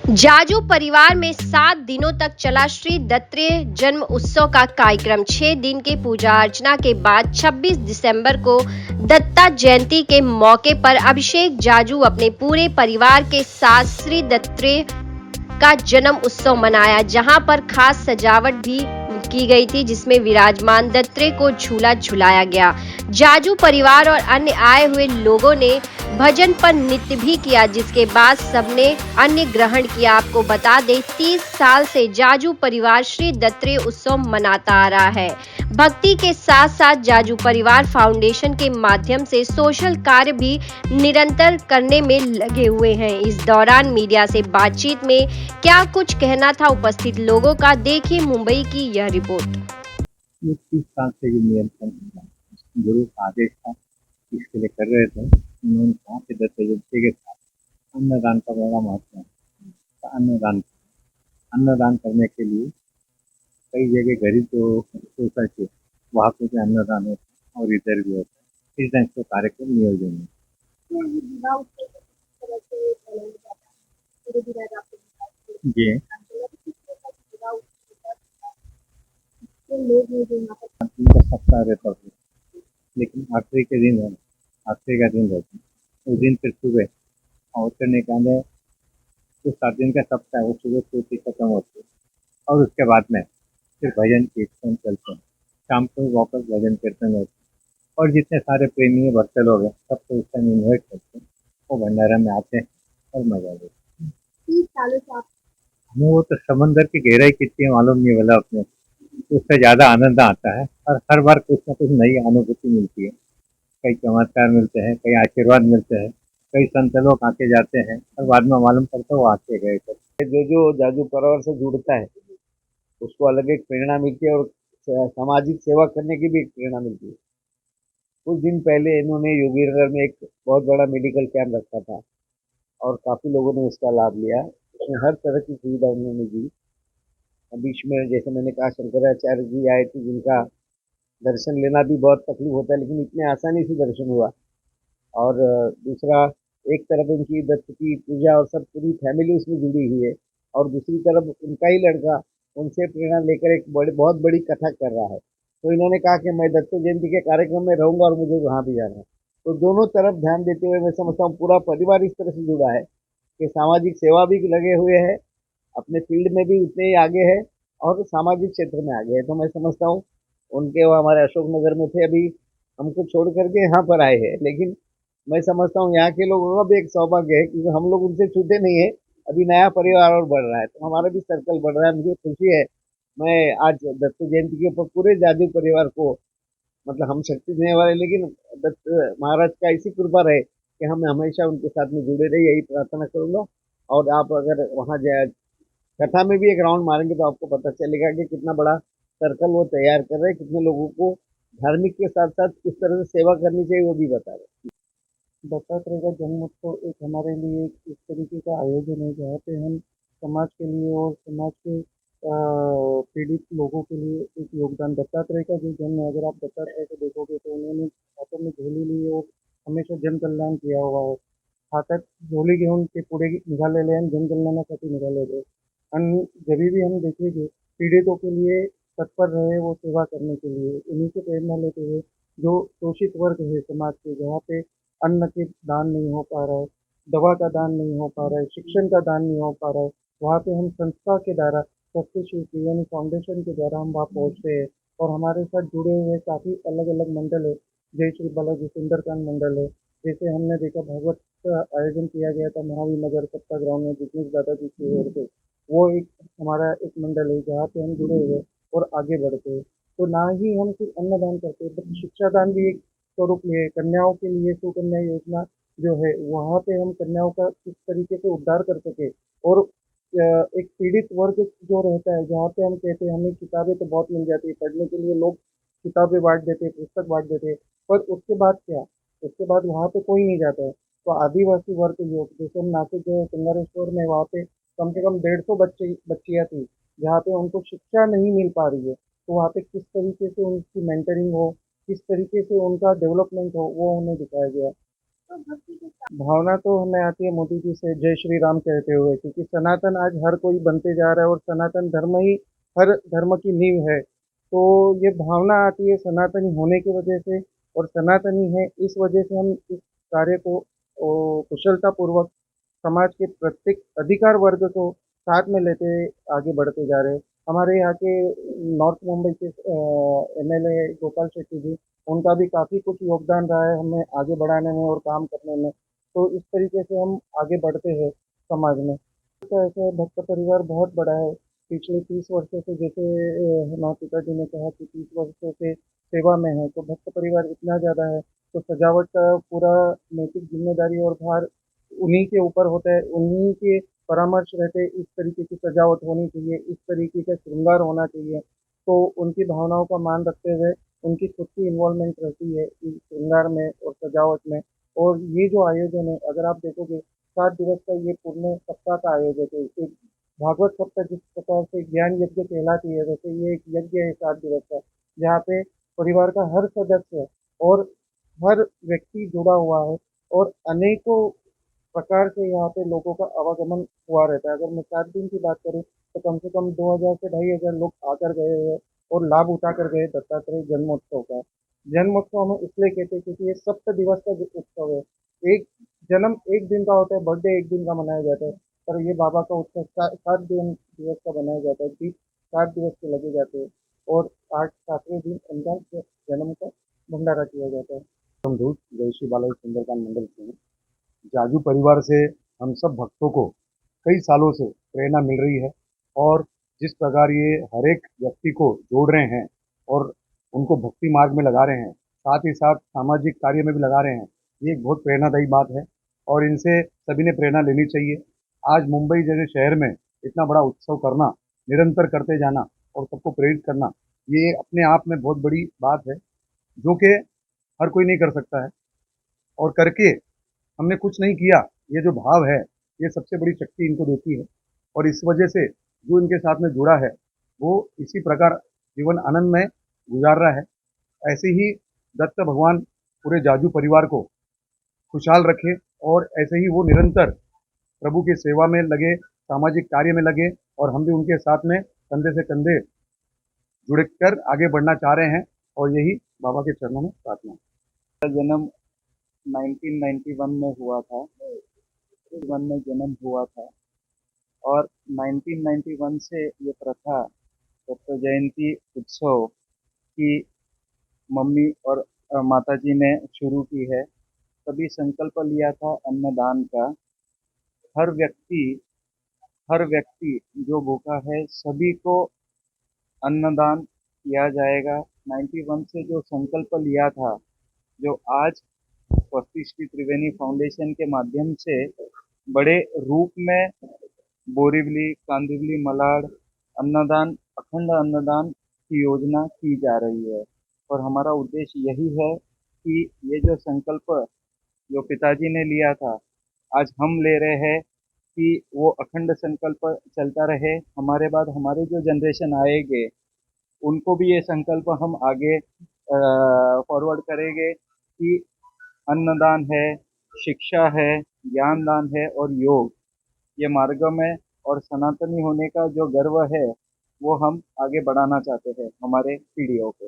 जाजू परिवार में 7 दिनों तक चला श्री दत्तात्रेय जन्म उत्सव का कार्यक्रम। 6 दिन के पूजा अर्चना के बाद 26 दिसंबर को दत्ता जयंती के मौके पर अभिषेक जाजू अपने पूरे परिवार के साथ श्री दत्तात्रेय का जन्म उत्सव मनाया, जहां पर खास सजावट भी की गई थी, जिसमें विराजमान दत्तात्रेय को झूला झुलाया गया। जाजू परिवार और अन्य आए हुए लोगों ने भजन पर नृत्य भी किया, जिसके बाद सबने अन्य ग्रहण किया। आपको बता दें, 30 साल से जाजू परिवार श्री दत्तात्रेय उत्सव मनाता आ रहा है। भक्ति के साथ साथ जाजू परिवार फाउंडेशन के माध्यम से सोशल कार्य भी निरंतर करने में लगे हुए हैं। इस दौरान मीडिया से बातचीत में क्या कुछ कहना था उपस्थित लोगों का, देखिए मुंबई की यह रिपोर्ट। 30 साल से ये नियंत्रण गुरु का आदेश था, इसके लिए कर रहे थे। उन्होंने कहा कि दत्त जयंती के साथ अन्नदान का बड़ा महत्व है। तो अन्नदान करने के लिए कई जगह गरीब जो सोसाइटी है वहाँ पे भी अन्नदान होता है और इधर भी होता है। इस ढंग से कार्यक्रम नियोजन है। जी, इनका सप्ताह रहता है, लेकिन आखिरी के दिन है, आखिरी का दिन रहता है। उस दिन फिर सुबह और करने के आने जो 7 दिन का सप्ताह है वो सुबह से खत्म होती है और उसके बाद में फिर भजन कीर्तन चलते हैं। शाम को वापस भजन कीर्तन होते हैं और जितने सारे प्रेमी भक्त लोग हैं सबको उस टाइम इन्वाइट करते हैं, वो भंडारा में आते हैं और मजा लेते हैं। 30 सालों से हमें वो तो समंदर की गहराई कितनी है मालूम नहीं वाला अपने, उससे ज्यादा आनंद आता है और हर बार कुछ ना कुछ नई अनुभूति मिलती है। कई चमत्कार मिलते हैं, कई आशीर्वाद मिलते हैं, कई संत लोग आके जाते हैं और बाद में मालूम पड़ता है वो आके गए थे। जो जो जादू परिवार से जुड़ता है उसको अलग एक प्रेरणा मिलती है और सामाजिक सेवा करने की भी एक प्रेरणा मिलती है। कुछ दिन पहले इन्होंने योगी नगर में एक बहुत बड़ा मेडिकल कैंप रखा था और काफी लोगों ने उसका लाभ लिया। उसमें हर तरह की सुविधा उन्होंने दी। बीच में जैसे मैंने कहा शंकराचार्य जी आए थे जिनका दर्शन लेना भी बहुत तकलीफ होता है, लेकिन इतने आसानी से दर्शन हुआ। और दूसरा, एक तरफ इनकी दत्त की पूजा और सब पूरी फैमिली उसमें जुड़ी हुई है और दूसरी तरफ उनका ही लड़का उनसे प्रेरणा लेकर एक बहुत बड़ी कथा कर रहा है। तो इन्होंने कहा कि मैं दत्त जयंती के कार्यक्रम में रहूंगा और मुझे वहां भी जाना है। तो दोनों तरफ ध्यान देते हुए मैं समझता हूँ पूरा परिवार इस तरह से जुड़ा है कि सामाजिक सेवा भी लगे हुए हैं, अपने फील्ड में भी उतने ही आगे है और सामाजिक क्षेत्र में आगे है। तो मैं समझता हूँ उनके वो हमारे अशोक नगर में थे, अभी हमको छोड़ करके यहाँ पर आए हैं, लेकिन मैं समझता हूँ यहाँ के लोगों का भी एक सौभाग्य है क्योंकि हम लोग उनसे छूटे नहीं है। अभी नया परिवार और बढ़ रहा है तो हमारा भी सर्कल बढ़ रहा है, मुझे खुशी है। मैं आज दत्त जयंती के ऊपर पूरे जादू परिवार को, मतलब हम शक्ति देने वाले, लेकिन दत्त महाराज का ऐसी कृपा रहे कि हम हमेशा उनके साथ में जुड़े रहे, यही प्रार्थना करूंगा। और आप अगर वहाँ जाए कथा में भी एक राउंड मारेंगे तो आपको पता चलेगा कि कितना बड़ा सर्कल वो तैयार कर रहे हैं, कितने लोगों को धार्मिक के साथ साथ किस तरह से सेवा करनी चाहिए वो भी बता रहे हैं। दत्तात्रेय का जन्मोत्सव एक हमारे लिए एक इस तरीके का आयोजन है जहाँ पे हम समाज के लिए और समाज के पीड़ित लोगों के लिए एक योगदान। दत्तात्रेय का जो जन्म है, अगर आप दत्तात्रेय को देखोगे तो उन्होंने हाथों में झोली ली और हमेशा जन कल्याण किया हुआ है। हातात झोली घेऊन ते पुढे निघालेले आणि जनकल्याणासाठी निघालेले. आणि जभी भी हम देखेंगे पीड़ितों के लिए तत्पर रहे वो सेवा करने के लिए, उन्हीं से प्रेरणा लेते हुए जो शोषित वर्ग है समाज के, जहाँ पे अन्न के दान नहीं हो पा रहा है, दवा का दान नहीं हो पा रहा है, शिक्षण का दान नहीं हो पा रहा है, वहाँ पे हम संस्था के द्वारा सत्य शिव यानी फाउंडेशन के द्वारा हम वहाँ पहुँचते हैं। और हमारे साथ जुड़े हुए काफ़ी अलग अलग मंडल है, जय श्री बालाजी सुंदरकांड मंडल है। जैसे हमने देखा भागवत का आयोजन किया गया था महावीर नगर सत्ताग्राम में जितने दादाजी की ओर से, वो एक हमारा एक मंडल है जहाँ पे हम जुड़े हुए और आगे बढ़ते हैं। तो ना ही हम सिर्फ अन्नदान करते हैं बल्कि शिक्षा दान भी एक स्वरूप लिए कन्याओं के लिए सुकन्या योजना जो है वहाँ पे हम कन्याओं का किस तरीके से उद्धार कर सके। और एक पीड़ित वर्ग जो रहता है जहाँ पे हम कहते हैं हमें किताबें तो बहुत मिल जाती है पढ़ने के लिए, लोग किताबें बांट देते हैं, पुस्तक बांट देते हैं, पर उसके बाद क्या, उसके बाद वहाँ पे कोई नहीं जाता है। तो आदिवासी वर्ग जो जैसे हम नासिक जो संगमेश्वर में वहाँ पे कम से कम 150 बच्चे बच्चियाँ थी जहाँ पे उनको शिक्षा नहीं मिल पा रही है। तो वहाँ पे किस तरीके से उनकी मेंटरिंग हो, किस तरीके से उनका डेवलपमेंट हो, वो उन्हें दिखाया गया। भावना तो हमें आती है मोदी जी से जय श्री राम कहते हुए, क्योंकि सनातन आज हर कोई बनते जा रहा है और सनातन धर्म ही हर धर्म की नींव है। तो ये भावना आती है सनातनी होने की वजह से, और सनातनी है इस वजह से हम इस कार्य को कुशलता पूर्वक समाज के प्रत्येक अधिकार वर्ग को साथ में लेते आगे बढ़ते जा रहे हैं। हमारे यहाँ के नॉर्थ मुंबई के एमएलए गोपाल शेट्टी जी, उनका भी काफ़ी कुछ योगदान रहा है हमें आगे बढ़ाने में और काम करने में। तो इस तरीके से हम आगे बढ़ते हैं समाज में। तो ऐसे भक्त परिवार बहुत बड़ा है। पिछले 30 वर्षों से, जैसे हमारे पिताजी ने कहा कि 30 वर्षों से सेवा में है, तो भक्त परिवार इतना ज़्यादा है, तो सजावट का पूरा नैतिक जिम्मेदारी और भार उन्हीं के ऊपर होता है। उन्हीं के परामर्श रहते इस तरीके की सजावट होनी चाहिए, इस तरीके का श्रृंगार होना चाहिए। तो उनकी भावनाओं का मान रखते हुए उनकी खुद की इन्वॉल्वमेंट रहती है इस श्रृंगार में और सजावट में। और ये जो आयोजन है, अगर आप देखोगे 7 दिवस का ये पूर्ण सप्ताह का आयोजन है। एक भागवत सप्ताह जिस प्रकार से ज्ञान यज्ञ कहलाती है, वैसे ये एक यज्ञ है 7 दिवस का, जहाँ पे परिवार का हर सदस्य और हर व्यक्ति जुड़ा हुआ है, और अनेकों प्रकार से यहाँ पे लोगों का आवागमन हुआ रहता है। अगर मैं 7 दिन की बात करूँ, तो कम से कम 2000 से 2500 लोग आकर गए हैं और लाभ उठा कर गए दत्तात्रेय जन्मोत्सव का। जन्मोत्सव हम इसलिए कहते हैं क्योंकि ये 7 दिवस का जो उत्सव है। एक जन्म एक दिन का होता है, बर्थडे एक दिन का मनाया जाता है, पर ये बाबा का उत्सव 7 दिवस का मनाया जाता है। 7 दिवस के लगे जाते हैं, और 7वें दिन उनका जन्म का भंडारा किया जाता है। हम दूत जय श्री बालाजी सुंदरकांड मंडल से हैं। जाजू परिवार से हम सब भक्तों को कई सालों से प्रेरणा मिल रही है, और जिस प्रकार ये हर एक व्यक्ति को जोड़ रहे हैं और उनको भक्ति मार्ग में लगा रहे हैं, साथ ही साथ सामाजिक कार्य में भी लगा रहे हैं, ये एक बहुत प्रेरणादायी बात है, और इनसे सभी ने प्रेरणा लेनी चाहिए। आज मुंबई जैसे शहर में इतना बड़ा उत्सव करना, निरंतर करते जाना और सबको प्रेरित करना, ये अपने आप में बहुत बड़ी बात है, जो कि हर कोई नहीं कर सकता है। और करके हमने कुछ नहीं किया, ये जो भाव है, ये सबसे बड़ी शक्ति इनको देती है, और इस वजह से जो इनके साथ में जुड़ा है, वो इसी प्रकार जीवन आनंद में गुजार रहा है। ऐसे ही दत्त भगवान पूरे जाजू परिवार को खुशहाल रखे, और ऐसे ही वो निरंतर प्रभु की सेवा में लगे, सामाजिक कार्य में लगे, और हम भी उनके साथ में कंधे से कंधे जुड़कर आगे बढ़ना चाह रहे हैं, और यही बाबा के चरणों में प्रार्थना है। जन्म 1991 में हुआ था। 1991 में जन्म हुआ था, और 1991 से ये प्रथा दत्त जयंती उत्सव की मम्मी और माताजी ने शुरू की है। तभी संकल्प लिया था अन्नदान का। हर व्यक्ति हर व्यक्ति जो भूखा है, सभी को अन्नदान किया जाएगा। 91 से जो संकल्प लिया था, जो आज स्वस्ति श्री त्रिवेणी फाउंडेशन के माध्यम से बड़े रूप में बोरीवली, कांदिवली, मलाड अन्नदान, अखंड अन्नदान की योजना की जा रही है। और हमारा उद्देश्य यही है कि ये जो संकल्प जो पिताजी ने लिया था, आज हम ले रहे हैं कि वो अखंड संकल्प चलता रहे। हमारे बाद हमारे जो जनरेशन आएंगे, उनको भी ये संकल्प हम आगे फॉरवर्ड करेंगे कि अन्नदान है, शिक्षा है, ज्ञान दान है और योग, ये मार्ग में और सनातनी होने का जो गर्व है, वो हम आगे बढ़ाना चाहते हैं हमारे पीढ़ियों को।